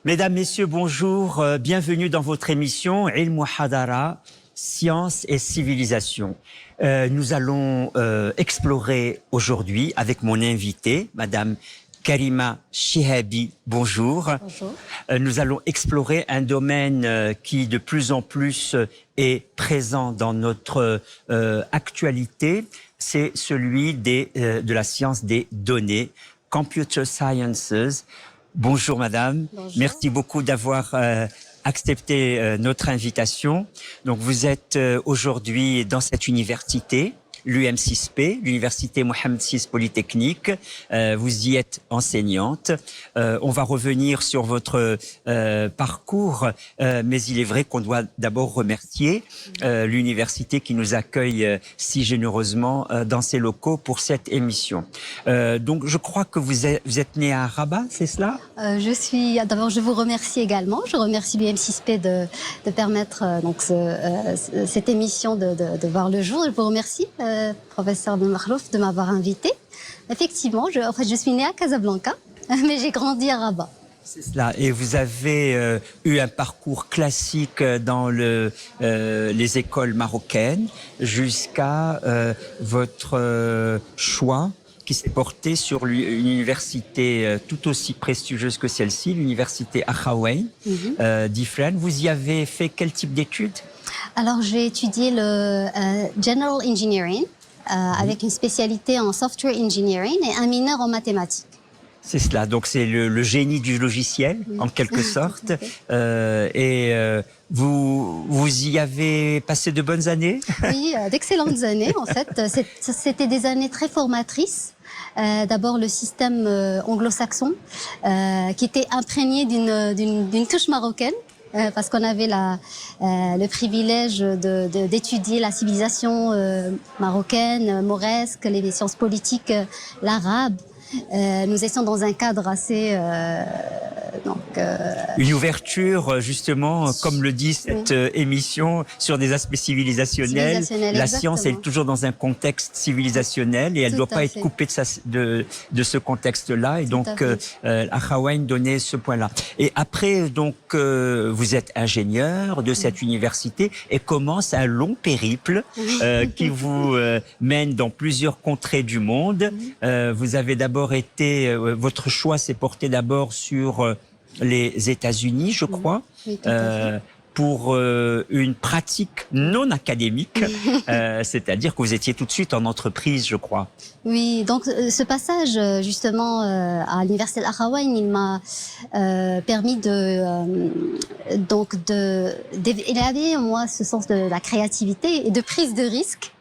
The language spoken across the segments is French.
Mesdames, Messieurs, bonjour. Bienvenue dans votre émission Ilm Hadara, Science et Civilisation. Nous allons explorer aujourd'hui avec mon invité, Madame Karima Chihabi. Bonjour. Bonjour. Nous allons explorer un domaine qui de plus en plus est présent dans notre actualité. C'est celui de la science des données, Computer Sciences. Bonjour madame, Bonjour. Merci beaucoup d'avoir accepté notre invitation. Donc vous êtes aujourd'hui dans cette université, l'UM6P, l'université Mohamed VI Polytechnique. Vous y êtes enseignante. On va revenir sur votre parcours, mais il est vrai qu'on doit d'abord remercier l'université qui nous accueille si généreusement dans ses locaux pour cette émission. Donc je crois que vous êtes né à Rabat, c'est cela? D'abord, je vous remercie également. Je remercie l'UM6P de permettre cette émission de voir le jour. Je vous remercie, professeur Ben Makhlouf, de m'avoir invité. Effectivement, je suis née à Casablanca, mais j'ai grandi à Rabat. C'est cela. Et vous avez eu un parcours classique dans les écoles marocaines jusqu'à votre choix qui s'est porté sur une université tout aussi prestigieuse que celle-ci, l'université Akhawayn d'Ifrane. Vous y avez fait quel type d'études? Alors, j'ai étudié le General Engineering avec une spécialité en Software Engineering et un mineur en mathématiques. C'est cela, donc c'est le génie du logiciel, en quelque sorte. Vous y avez passé de bonnes années? Oui, d'excellentes années, en fait. C'était des années très formatrices. D'abord, le système anglo-saxon, qui était imprégné d'une touche marocaine. Parce qu'on avait le privilège d'étudier la civilisation marocaine, mauresque, les sciences politiques, l'arabe. Nous étions dans un cadre assez... Une ouverture, justement, comme le dit cette émission, sur des aspects civilisationnels. La science est toujours dans un contexte civilisationnel et elle ne doit pas être coupée de ce contexte-là. Et donc, Akhawayn donnait ce point-là. Et après, donc, vous êtes ingénieur de cette université et commence un long périple qui vous mène dans plusieurs contrées du monde. Vous avez d'abord été... votre choix s'est porté d'abord sur... les États-Unis, je crois, oui, pour une pratique non académique, c'est-à-dire que vous étiez tout de suite en entreprise, je crois. Oui, donc ce passage justement à l'université d'Akhawayn, il m'a permis il avait en moi ce sens de la créativité et de prise de risque.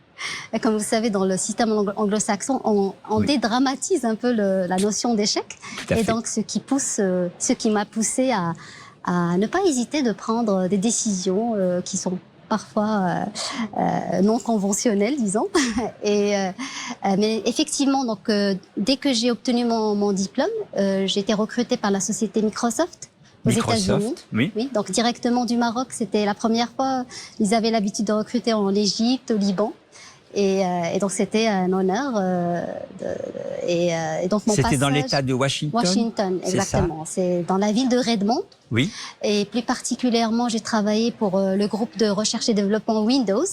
Comme vous savez, dans le système anglo-saxon, on dédramatise un peu la notion d'échec. Et donc, ce qui m'a poussé à ne pas hésiter de prendre des décisions qui sont parfois non conventionnelles, disons. Mais effectivement, donc, dès que j'ai obtenu mon diplôme, j'ai été recrutée par la société Microsoft. Aux États-Unis. Oui. Oui, donc directement du Maroc, c'était la première fois. Ils avaient l'habitude de recruter en Égypte, au Liban. Et donc c'était un honneur. C'était dans l'État de Washington. Washington, exactement. C'est dans la ville de Redmond. Oui. Et plus particulièrement, j'ai travaillé pour le groupe de recherche et développement Windows.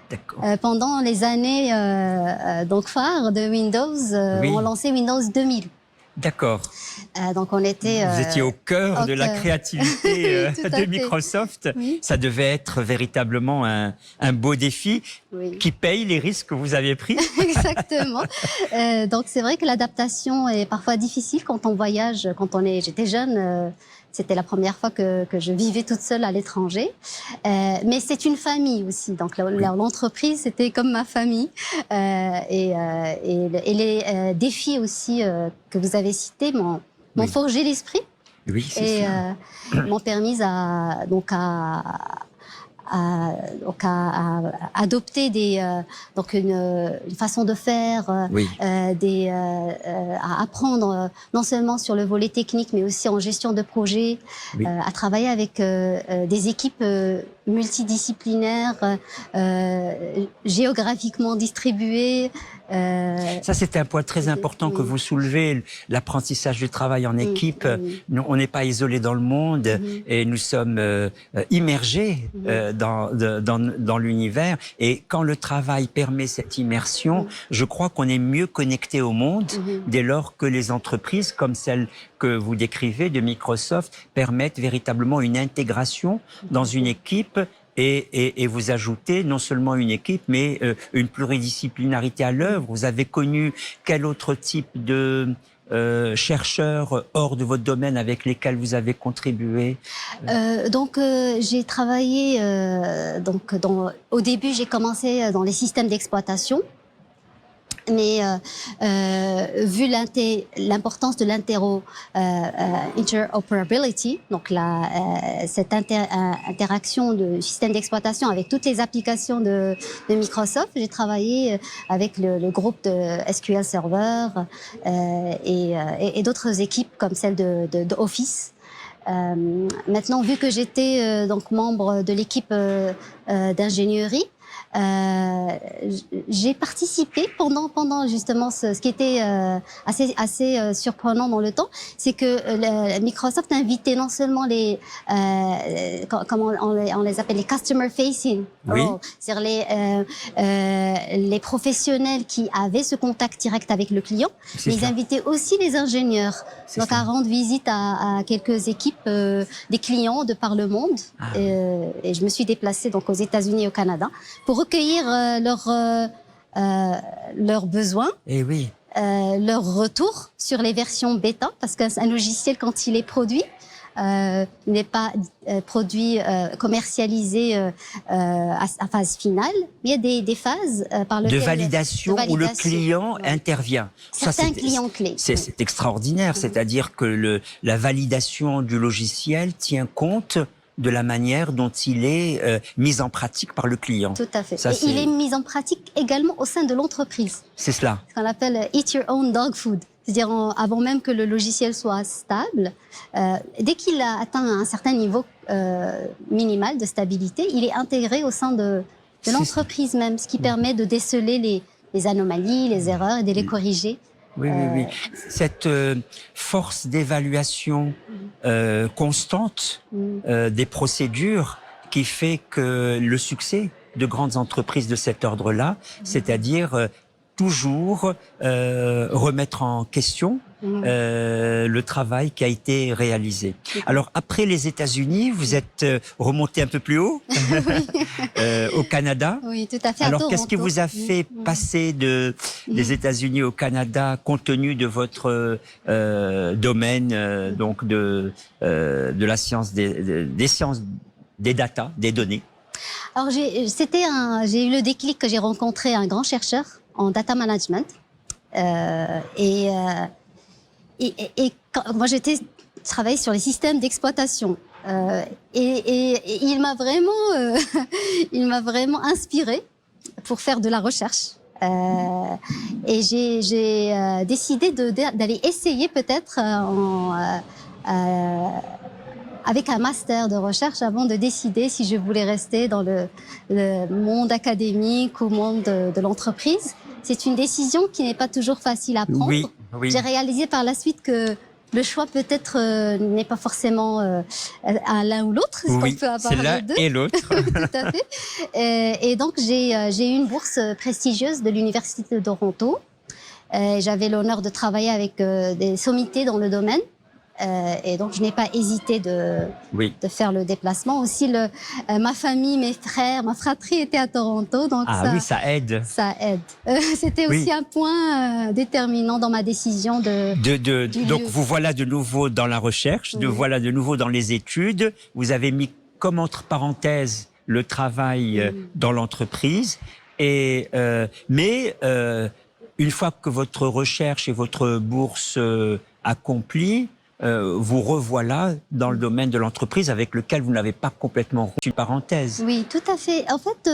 D'accord. Pendant les années phares de Windows, on lançait Windows 2000. D'accord. Donc on était... Vous étiez au cœur de la créativité de Microsoft. Oui. Ça devait être véritablement un beau défi qui paye les risques que vous avez pris. Exactement. Donc c'est vrai que l'adaptation est parfois difficile quand on voyage. J'étais jeune, c'était la première fois que je vivais toute seule à l'étranger. Mais c'est une famille aussi. Donc l'entreprise, c'était comme ma famille. Et les défis aussi que vous avez cités m'ont forgé l'esprit. Oui, c'est ça. M'ont permis à adopter une façon de faire, à apprendre non seulement sur le volet technique, mais aussi en gestion de projet, à travailler avec des équipes multidisciplinaires, géographiquement distribuées, Ça, c'est un point très important que vous soulevez, l'apprentissage du travail en équipe. Nous, on n'est pas isolés dans le monde et nous sommes immergés dans l'univers. Et quand le travail permet cette immersion, je crois qu'on est mieux connecté au monde dès lors que les entreprises, comme celle que vous décrivez de Microsoft, permettent véritablement une intégration dans une équipe. Et vous ajoutez non seulement une équipe, mais une pluridisciplinarité à l'œuvre. Vous avez connu quel autre type de chercheurs hors de votre domaine avec lesquels vous avez contribué? J'ai travaillé, au début j'ai commencé dans les systèmes d'exploitation. Mais vu l'importance de interoperability, donc cette interaction de système d'exploitation avec toutes les applications de Microsoft, j'ai travaillé avec le groupe de SQL Server et d'autres équipes comme celle de Office. Maintenant, vu que j'étais donc membre de l'équipe d'ingénierie, j'ai participé pendant justement ce qui était assez surprenant dans le temps, c'est que Microsoft invitait non seulement les comment on les appelle, les customer facing, c'est-à-dire les professionnels qui avaient ce contact direct avec le client, mais ils invitaient aussi les ingénieurs à rendre visite à quelques équipes des clients de par le monde. Et je me suis déplacée donc aux États-Unis et au Canada pour recueillir leurs besoins, leur retour sur les versions bêta, parce qu'un logiciel, quand il est produit, n'est pas commercialisé à phase finale, mais il y a des phases par lesquelles... De validation où le client intervient. Certains clients clés. C'est extraordinaire, c'est-à-dire que la validation du logiciel tient compte de la manière dont il est mis en pratique par le client. Tout à fait. Et il est mis en pratique également au sein de l'entreprise. C'est cela. Ce qu'on appelle « eat your own dog food ». C'est-à-dire avant même que le logiciel soit stable, dès qu'il a atteint un certain niveau minimal de stabilité, il est intégré au sein de l'entreprise même, ce qui permet de déceler les anomalies, les erreurs et de les corriger. Oui. Cette force d'évaluation constante des procédures qui fait que le succès de grandes entreprises de cet ordre-là, c'est-à-dire toujours remettre en question le travail qui a été réalisé. Alors, après les États-Unis, vous êtes remonté un peu plus haut, au Canada. Oui, tout à fait. Alors, qu'est-ce qui vous a fait passer des États-Unis au Canada, compte tenu de votre domaine, donc de la science des sciences des data, des données? Alors, j'ai eu le déclic que j'ai rencontré un grand chercheur en data management. Moi, je travaillais sur les systèmes d'exploitation. Et il m'a vraiment inspiré pour faire de la recherche. Et j'ai décidé d'aller essayer peut-être avec un master de recherche avant de décider si je voulais rester dans le monde académique ou le monde de l'entreprise. C'est une décision qui n'est pas toujours facile à prendre. Oui. J'ai réalisé par la suite que le choix peut-être n'est pas forcément à l'un ou l'autre. Oui, peut avoir c'est l'un et l'autre. Tout à fait. Et donc j'ai eu une bourse prestigieuse de l'Université de Toronto. J'avais l'honneur de travailler avec des sommités dans le domaine. Et donc je n'ai pas hésité de faire le déplacement. Aussi, ma famille, mes frères, ma fratrie étaient à Toronto. Donc ça aide. Ça aide. C'était aussi un point déterminant dans ma décision Donc vous voilà de nouveau dans la recherche, voilà de nouveau dans les études. Vous avez mis comme entre parenthèses le travail dans l'entreprise. Mais une fois que votre recherche et votre bourse accomplie, vous revoilà dans le domaine de l'entreprise avec lequel vous n'avez pas complètement rompu une parenthèse. Oui, tout à fait. En fait,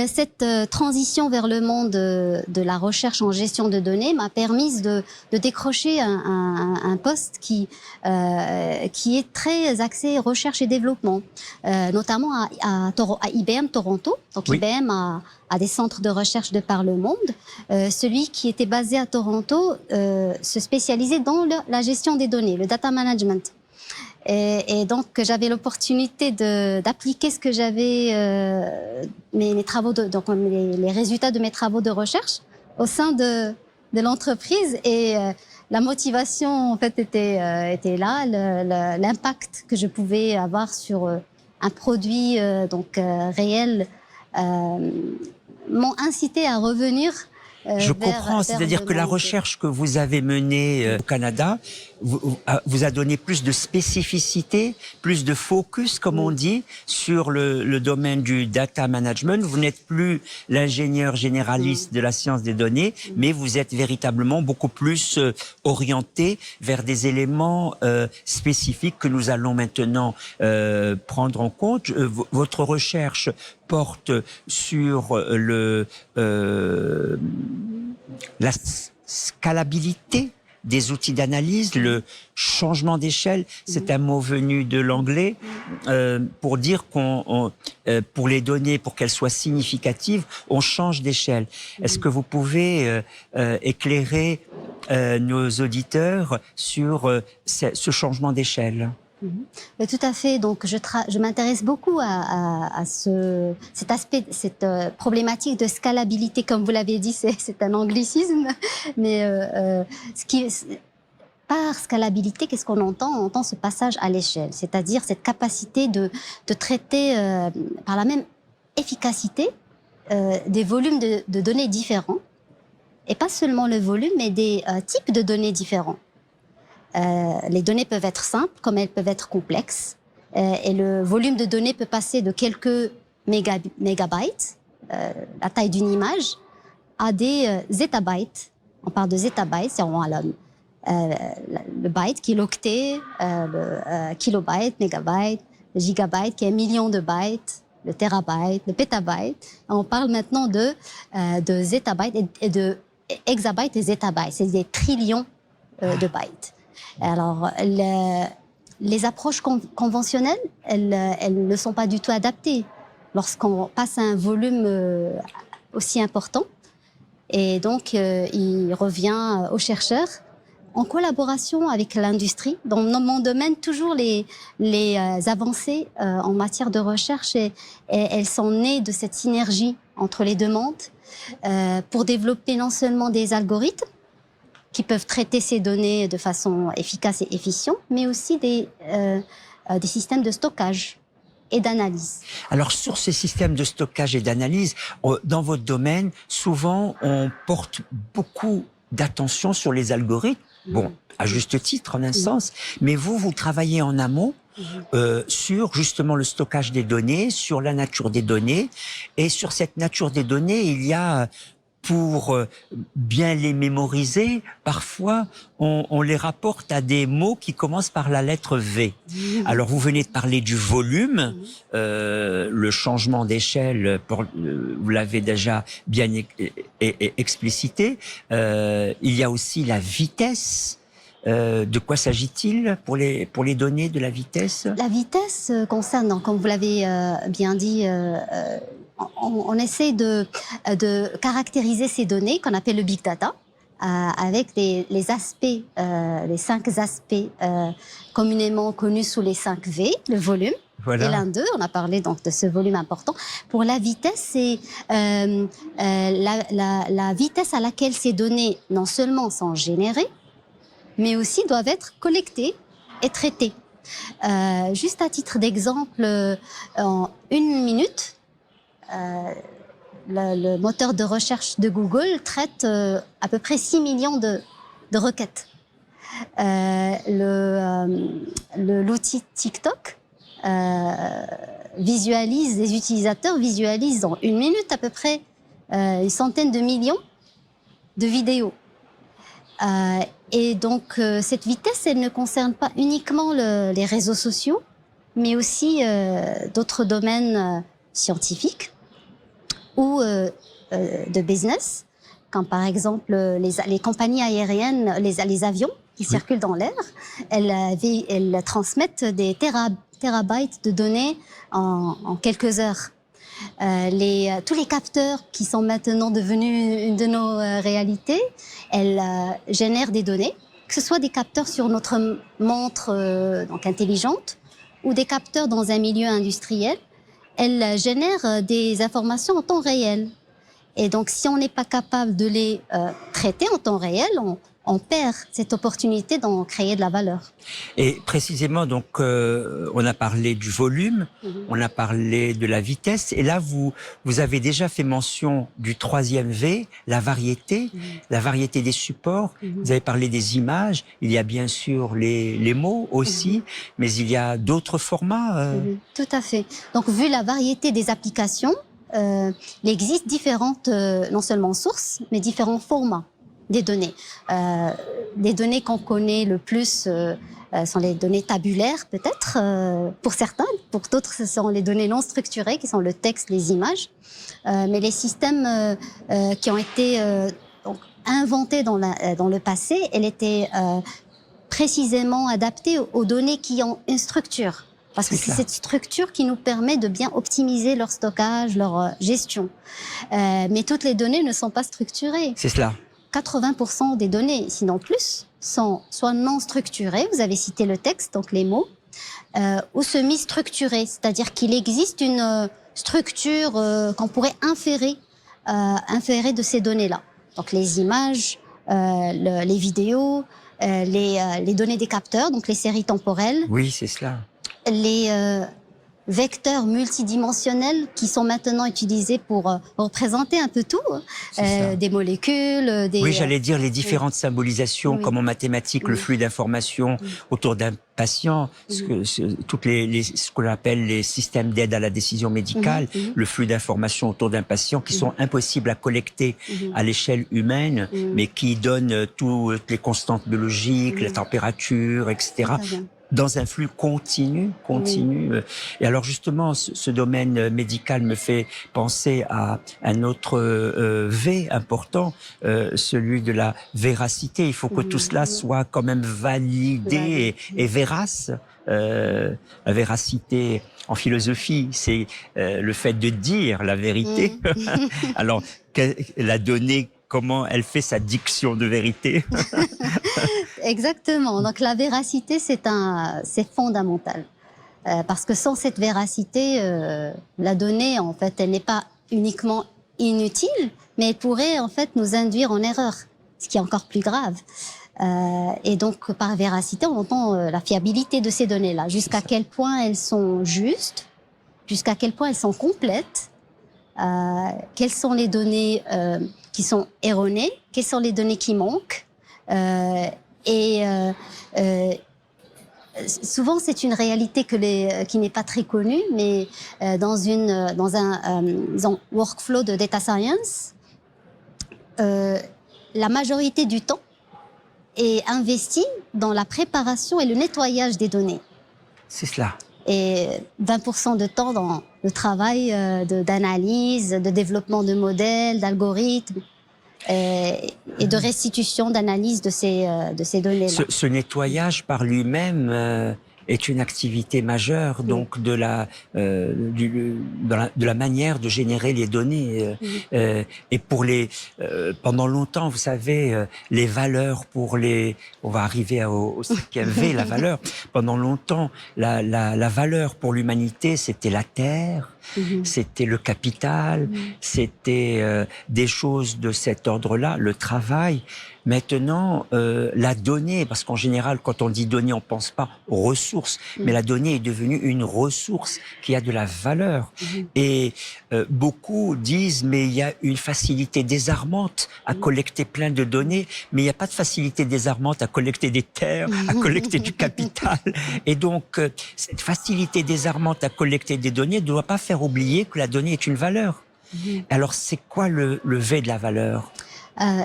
cette transition vers le monde de la recherche en gestion de données m'a permis de décrocher un poste qui est très axé recherche et développement, notamment à IBM Toronto, Donc IBM a des centres de recherche de par le monde. Celui qui était basé à Toronto se spécialisait dans la gestion des données, le data management. Et donc j'avais l'opportunité d'appliquer ce que j'avais, mes travaux donc les résultats de mes travaux de recherche au sein de l'entreprise, et la motivation en fait était là, l'impact que je pouvais avoir sur un produit réel m'ont incité à revenir. Je comprends, c'est-à-dire que la recherche que vous avez menée au Canada vous a donné plus de spécificité, plus de focus, comme on dit, sur le domaine du data management. Vous n'êtes plus l'ingénieur généraliste de la science des données, mais vous êtes véritablement beaucoup plus orienté vers des éléments spécifiques que nous allons maintenant prendre en compte. Votre recherche porte sur la scalabilité des outils d'analyse, le changement d'échelle. C'est un mot venu de l'anglais pour dire pour les données, pour qu'elles soient significatives, on change d'échelle. Est-ce que vous pouvez éclairer nos auditeurs sur ce changement d'échelle ? Mais tout à fait. Donc, je m'intéresse beaucoup à cet aspect, cette problématique de scalabilité. Comme vous l'avez dit, c'est un anglicisme. Mais par scalabilité, qu'est-ce qu'on entend ? On entend ce passage à l'échelle, c'est-à-dire cette capacité de traiter par la même efficacité des volumes de données différents. Et pas seulement le volume, mais des types de données différents. Les données peuvent être simples comme elles peuvent être complexes, et le volume de données peut passer de quelques mégabytes, la taille d'une image, à des zettabytes. On parle de zettabytes, c'est le byte qui est l'octet, le kilobyte, mégabyte, le gigabyte qui est un million de bytes, le terabyte, le pétabyte. On parle maintenant de zettabytes et de hexabytes et zettabytes, c'est des trillions de bytes. Alors, les approches conventionnelles, elles ne sont pas du tout adaptées lorsqu'on passe à un volume aussi important. Et donc, il revient aux chercheurs, en collaboration avec l'industrie. Dans mon domaine, toujours les avancées en matière de recherche, elles sont nées de cette synergie entre les demandes pour développer non seulement des algorithmes qui peuvent traiter ces données de façon efficace et efficiente, mais aussi des systèmes de stockage et d'analyse. Alors, sur ces systèmes de stockage et d'analyse, dans votre domaine, souvent, on porte beaucoup d'attention sur les algorithmes. Bon, à juste titre, en un sens. Mais vous travaillez en amont sur justement le stockage des données, sur la nature des données. Et sur cette nature des données, il y a... Pour bien les mémoriser, parfois, on les rapporte à des mots qui commencent par la lettre V. Alors, vous venez de parler du volume, le changement d'échelle, vous l'avez déjà bien explicité. Il y a aussi la vitesse. De quoi s'agit-il pour les données de la vitesse ? La vitesse concerne, comme vous l'avez bien dit, on essaie de caractériser ces données qu'on appelle le big data avec les aspects, les 5 aspects communément connus sous les 5 V, le volume. Voilà. Et l'un d'eux, on a parlé donc de ce volume important. Pour la vitesse, c'est la vitesse à laquelle ces données non seulement sont générées, mais aussi doivent être collectées et traitées. Juste à titre d'exemple, en 1 minute, le moteur de recherche de Google traite à peu près 6 millions de requêtes. L'outil TikTok les utilisateurs visualisent en 1 minute à peu près une centaine de millions de vidéos. Et donc, cette vitesse, elle ne concerne pas uniquement les réseaux sociaux, mais aussi d'autres domaines scientifiques ou de business, comme par exemple les compagnies aériennes, les avions qui circulent dans l'air, elles transmettent des terabytes de données en quelques heures. Tous les capteurs qui sont maintenant devenus une de nos réalités, elles génèrent des données, que ce soit des capteurs sur notre montre donc intelligente ou des capteurs dans un milieu industriel. Elles génèrent des informations en temps réel. Et donc, si on n'est pas capable de les traiter en temps réel, on perd cette opportunité d'en créer de la valeur. Et précisément, donc, on a parlé du volume, on a parlé de la vitesse, et là, vous avez déjà fait mention du 3e V, la variété des supports. Vous avez parlé des images, il y a bien sûr les mots aussi, mais il y a d'autres formats. Tout à fait. Donc, vu la variété des applications, il existe différentes, non seulement sources, mais différents formats des données. Les données qu'on connaît le plus sont les données tabulaires, peut-être, pour certains. Pour d'autres, ce sont les données non structurées, qui sont le texte, les images. Mais les systèmes qui ont été donc, inventés dans le passé, elles étaient précisément adaptées aux données qui ont une structure. Parce que c'est cette structure qui nous permet de bien optimiser leur stockage, leur gestion. Mais toutes les données ne sont pas structurées. C'est cela. 80% des données, sinon plus, sont soit non structurées, vous avez cité le texte, donc les mots, ou semi-structurées, c'est-à-dire qu'il existe une structure qu'on pourrait inférer de ces données-là. Donc les images, les vidéos, les données des capteurs, donc les séries temporelles. Oui, c'est cela. Les vecteurs multidimensionnels qui sont maintenant utilisés pour représenter un peu tout, des molécules, Oui, j'allais dire les différentes symbolisations, comme en mathématiques, le flux d'informations autour d'un patient, ce qu'on appelle les systèmes d'aide à la décision médicale, le flux d'informations autour d'un patient qui sont impossibles à collecter à l'échelle humaine, mais qui donnent toutes les constantes biologiques, la température, etc., dans un flux continu. Et alors justement, ce domaine médical me fait penser à un autre V important, celui de la véracité. Il faut que tout cela soit quand même validé et vérace. La véracité en philosophie, c'est le fait de dire la vérité. Alors, la donnée, comment elle fait sa diction de vérité? Exactement. Donc la véracité, c'est fondamental. Parce que sans cette véracité, la donnée, en fait, elle n'est pas uniquement inutile, mais elle pourrait, en fait, nous induire en erreur, ce qui est encore plus grave. Et donc, par véracité, on entend la fiabilité de ces données-là, jusqu'à quel point elles sont justes, jusqu'à quel point elles sont complètes, quelles sont les données qui sont erronées, quelles sont les données qui manquent. Souvent, c'est une réalité qui n'est pas très connue, mais dans un workflow de data science, la majorité du temps est investie dans la préparation et le nettoyage des données. C'est cela. Et 20% de temps dans le travail d'analyse, de développement de modèles, d'algorithmes. Et de restitution, d'analyse de ces données-là. Ce nettoyage par lui-même est une activité majeure, donc de la manière de générer les données. Et pour pendant longtemps, vous savez, les valeurs on va arriver au 5e V, la valeur. Pendant longtemps, la valeur pour l'humanité, c'était la terre, c'était le capital, c'était des choses de cet ordre-là, le travail. Maintenant, la donnée, parce qu'en général, quand on dit donnée, on pense pas aux ressources, mais la donnée est devenue une ressource qui a de la valeur. Et beaucoup disent, mais il y a une facilité désarmante à collecter plein de données, mais il n'y a pas de facilité désarmante à collecter des terres, à collecter du capital. Et donc, cette facilité désarmante à collecter des données ne doit pas faire oublier que la donnée est une valeur. Alors, c'est quoi le V de la valeur ?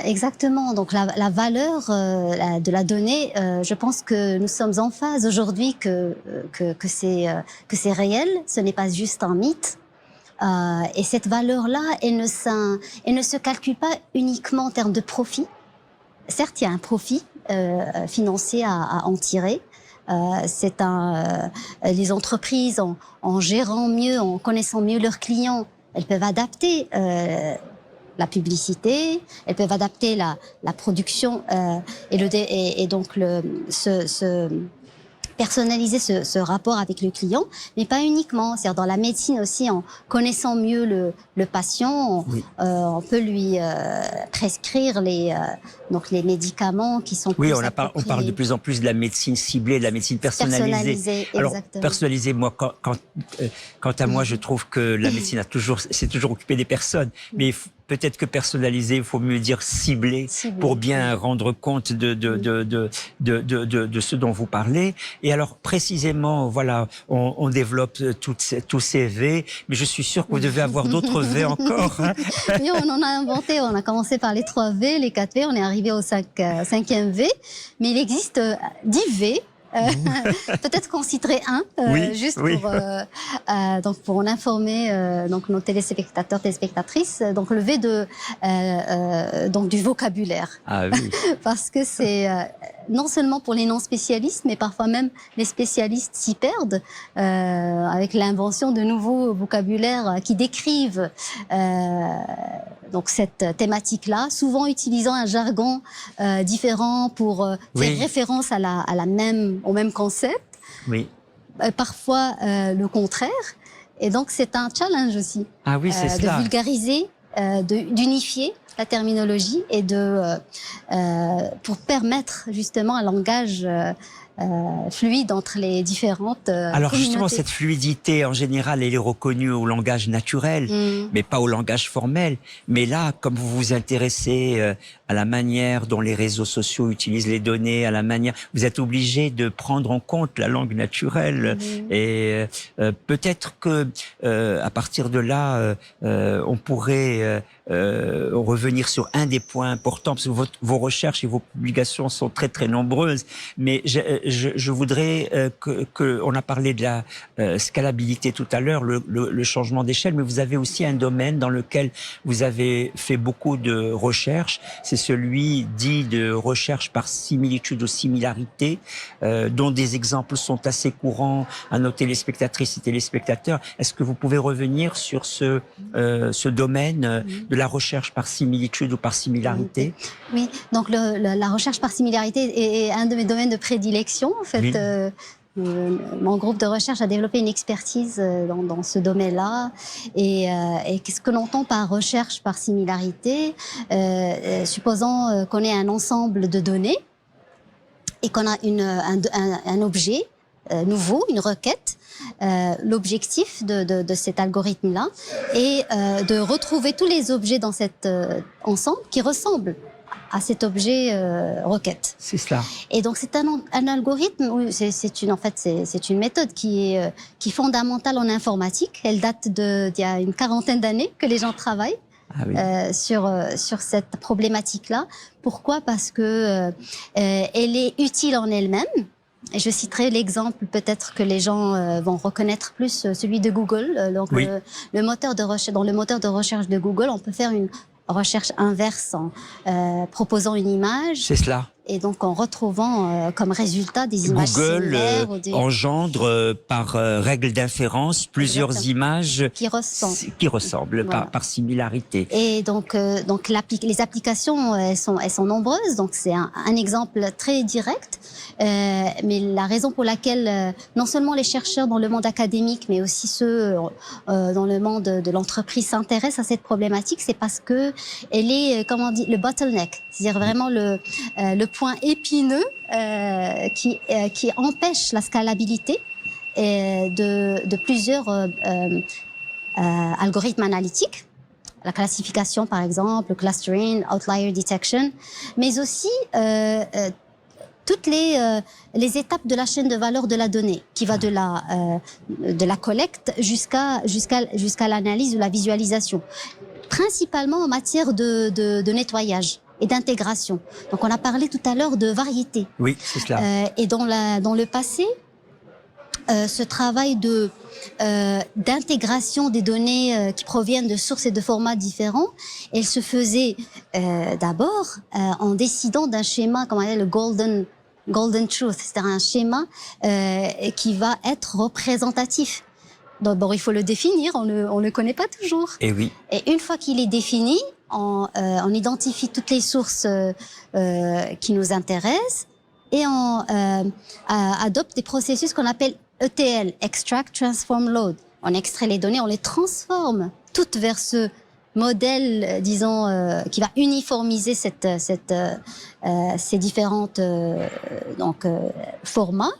Exactement. Donc la valeur de la donnée, je pense que nous sommes en phase aujourd'hui que c'est réel. Ce n'est pas juste un mythe. Et cette valeur-là, elle ne se calcule pas uniquement en termes de profit. Certes, il y a un profit financier à en tirer. Les entreprises, en gérant mieux, en connaissant mieux leurs clients, elles peuvent adapter la publicité, elles peuvent adapter la production et donc personnaliser ce rapport avec le client, mais pas uniquement. C'est-à-dire dans la médecine aussi, en connaissant mieux le patient, on peut lui prescrire donc les médicaments qui sont plus appropriés. On parle de plus en plus de la médecine ciblée, de la médecine personnalisée. Alors, personnalisée, moi, quant à moi, je trouve que la médecine s'est toujours occupée des personnes, mais peut-être que personnalisé, il faut mieux dire ciblé, pour bien rendre compte de ce dont vous parlez. Et alors, précisément, voilà, on développe tous ces V, mais je suis sûr que vous devez avoir d'autres V encore. Hein. Oui, on en a inventé, on a commencé par les 3 V, les 4 V, on est arrivé au 5e V, mais il existe 10 V. Peut-être qu'on citerait juste pour en informer donc nos téléspectateurs, téléspectatrices. Donc le V donc du vocabulaire. Ah oui. Parce que c'est non seulement pour les non spécialistes, mais parfois même les spécialistes s'y perdent avec l'invention de nouveaux vocabulaires qui décrivent donc cette thématique-là, souvent utilisant un jargon différent pour faire référence au même concept. Oui. Parfois le contraire. Et donc c'est un challenge aussi. Ah oui, c'est de vulgariser, d'unifier la terminologie et pour permettre justement un langage fluide entre les différentes Alors communautés. justement, cette fluidité, en général, elle est reconnue au langage naturel, mais pas au langage formel. Mais là, comme vous vous intéressez à la manière dont les réseaux sociaux utilisent les données, à la manière, vous êtes obligé de prendre en compte la langue naturelle. Et peut-être que à partir de là, on pourrait revenir sur un des points importants, parce que vos recherches et vos publications sont très très nombreuses, mais je voudrais on a parlé de la scalabilité tout à l'heure, le changement d'échelle, mais vous avez aussi un domaine dans lequel vous avez fait beaucoup de recherches, c'est celui dit de recherche par similitude ou similarité, dont des exemples sont assez courants à nos téléspectatrices et téléspectateurs. Est-ce que vous pouvez revenir sur ce domaine de la recherche par similitude ou par similarité? Oui, donc la recherche par similarité est un de mes domaines de prédilection. En fait, mon groupe de recherche a développé une expertise dans ce domaine-là. Et qu'est-ce que l'on entend par recherche par similarité? Supposons qu'on ait un ensemble de données et qu'on a un objet nouveau, une requête. L'objectif de cet algorithme-là est de retrouver tous les objets dans cet ensemble qui ressemblent à cet objet requête. C'est cela. Et donc c'est un algorithme, c'est une méthode qui est fondamentale en informatique. Elle date d'il y a une quarantaine d'années que les gens travaillent. Sur cette problématique-là. Pourquoi? Parce que elle est utile en elle-même. Et je citerai l'exemple, peut-être que les gens vont reconnaître plus, celui de Google. Donc le moteur de recherche, dans le moteur de recherche de Google, on peut faire une recherche inverse en proposant une image. C'est cela. Et donc en retrouvant comme résultat des images similaires. Google engendre par règle d'inférence plusieurs images qui ressemblent voilà. par similarité. Et donc les applications elles sont nombreuses. Donc c'est un exemple très direct. Mais la raison pour laquelle non seulement les chercheurs dans le monde académique, mais aussi ceux dans le monde de l'entreprise s'intéressent à cette problématique, c'est parce que elle est, comment on dit, le bottleneck, c'est-à-dire vraiment le point épineux qui empêche la scalabilité de plusieurs algorithmes analytiques. La classification, par exemple, le clustering, outlier detection, mais aussi toutes les étapes de la chaîne de valeur de la donnée, qui va de la collecte jusqu'à l'analyse ou la visualisation, principalement en matière de nettoyage et d'intégration. Donc on a parlé tout à l'heure de variété. Oui, c'est cela. Et dans le passé, ce travail d'intégration des données qui proviennent de sources et de formats différents, elle se faisait d'abord en décidant d'un schéma, comme on appelle le Golden Truth, c'est-à-dire un schéma qui va être représentatif. d'abord, il faut le définir, on le connaît pas toujours. Et oui. Et une fois qu'il est défini, on identifie toutes les sources qui nous intéressent et on adopte des processus qu'on appelle ETL, Extract, Transform, Load. On extrait les données, on les transforme toutes vers ce modèle, disons, qui va uniformiser ces différentes formats.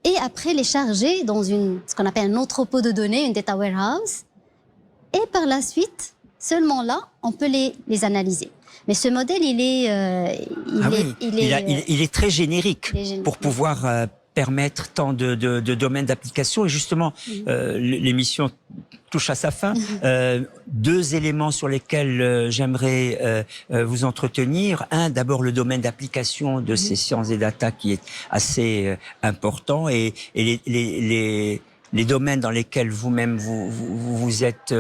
Et après les charger dans ce qu'on appelle un entrepôt de données, une data warehouse. Et par la suite, seulement là, on peut les analyser. Mais ce modèle, il est très générique pour pouvoir permettre tant de domaines d'application. Et justement, l'émission touche à sa fin. Deux éléments sur lesquels j'aimerais vous entretenir. Un, d'abord le domaine d'application de ces sciences et data qui est assez important, et les domaines dans lesquels vous-même vous êtes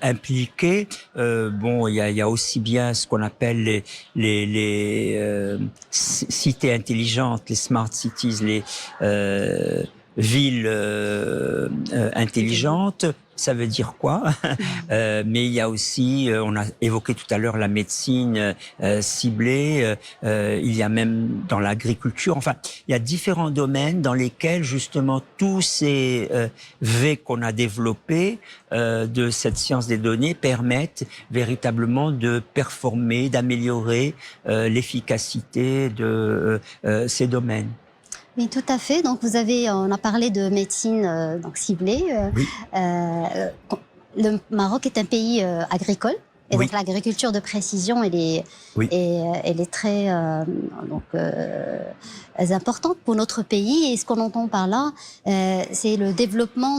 impliqué. Bon, il y a aussi bien ce qu'on appelle les cités intelligentes, les smart cities, les villes intelligentes. Ça veut dire quoi? Mais il y a aussi, on a évoqué tout à l'heure la médecine ciblée, il y a même dans l'agriculture, enfin, il y a différents domaines dans lesquels justement tous ces V qu'on a développés de cette science des données permettent véritablement de performer, d'améliorer l'efficacité de ces domaines. Oui, tout à fait. Donc, on a parlé de médecine ciblée. Oui. Le Maroc est un pays agricole. Et donc, l'agriculture de précision, elle est très importante pour notre pays. Et ce qu'on entend par là, c'est le développement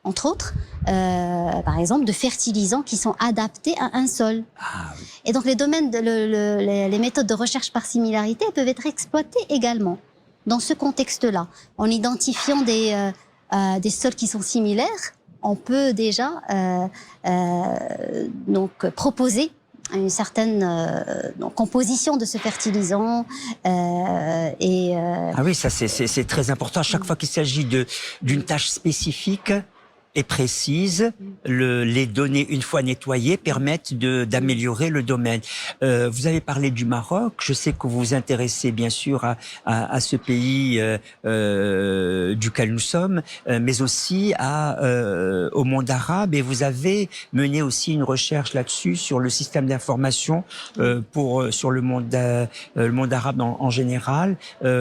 entre autres, par exemple, de fertilisants qui sont adaptés à un sol. Ah, oui. Et donc, les domaines, les méthodes de recherche par similarité peuvent être exploitées également. Dans ce contexte-là, en identifiant des sols qui sont similaires, on peut déjà proposer une certaine composition de ce fertilisant. Ah oui, ça c'est très important. À chaque fois qu'il s'agit d'une tâche spécifique et précise, les données, une fois nettoyées, permettent d'améliorer le domaine. Vous avez parlé du Maroc. Je sais que vous vous intéressez bien sûr à ce pays duquel nous sommes, mais aussi au monde arabe. Et vous avez mené aussi une recherche là-dessus sur le système d'information sur le monde arabe en général.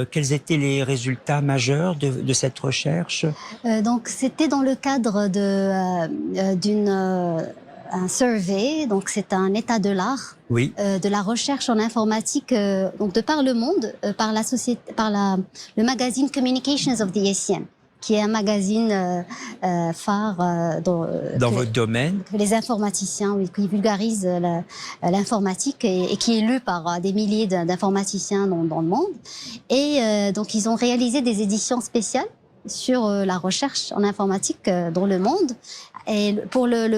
Quels étaient les résultats majeurs de cette recherche? Donc, c'était dans le cadre d'un survey, donc c'est un état de l'art, de la recherche en informatique, donc de par le monde, par la société, le magazine Communications of the ASEAN, qui est un magazine phare dans votre domaine. Les informaticiens, qui vulgarise l'informatique et qui est lu par des milliers d'informaticiens dans le monde. Et donc ils ont réalisé des éditions spéciales sur la recherche en informatique dans le monde, et pour le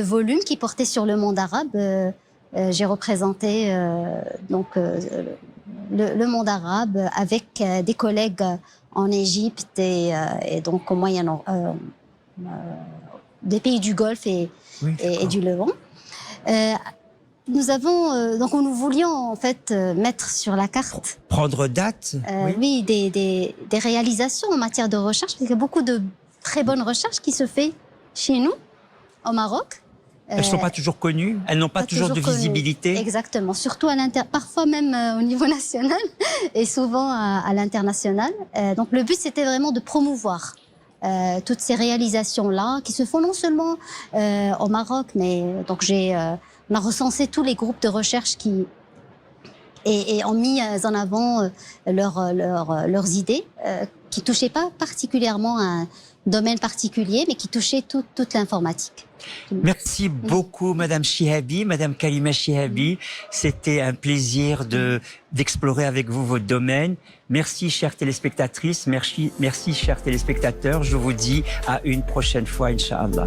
volume qui portait sur le monde arabe, j'ai représenté le monde arabe avec des collègues en Égypte et donc au Moyen-Orient, des pays du Golfe et du Levant. Nous avons nous voulions en fait mettre sur la carte, prendre date, des réalisations en matière de recherche, parce qu'il y a beaucoup de très bonnes recherches qui se fait chez nous au Maroc. Elles ne sont pas toujours connues, elles n'ont pas toujours de visibilité. Exactement, surtout parfois même au niveau national et souvent à l'international. Donc le but c'était vraiment de promouvoir toutes ces réalisations-là qui se font non seulement au Maroc, mais donc on a recensé tous les groupes de recherche qui ont mis en avant leurs idées qui ne touchaient pas particulièrement à un domaine particulier, mais qui touchaient toute l'informatique. Merci beaucoup, Madame Chihabi, Madame Kalima Chihabi. C'était un plaisir d'explorer avec vous votre domaine. Merci, chères téléspectatrices. Merci, chers téléspectateurs. Je vous dis à une prochaine fois, Inch'Allah.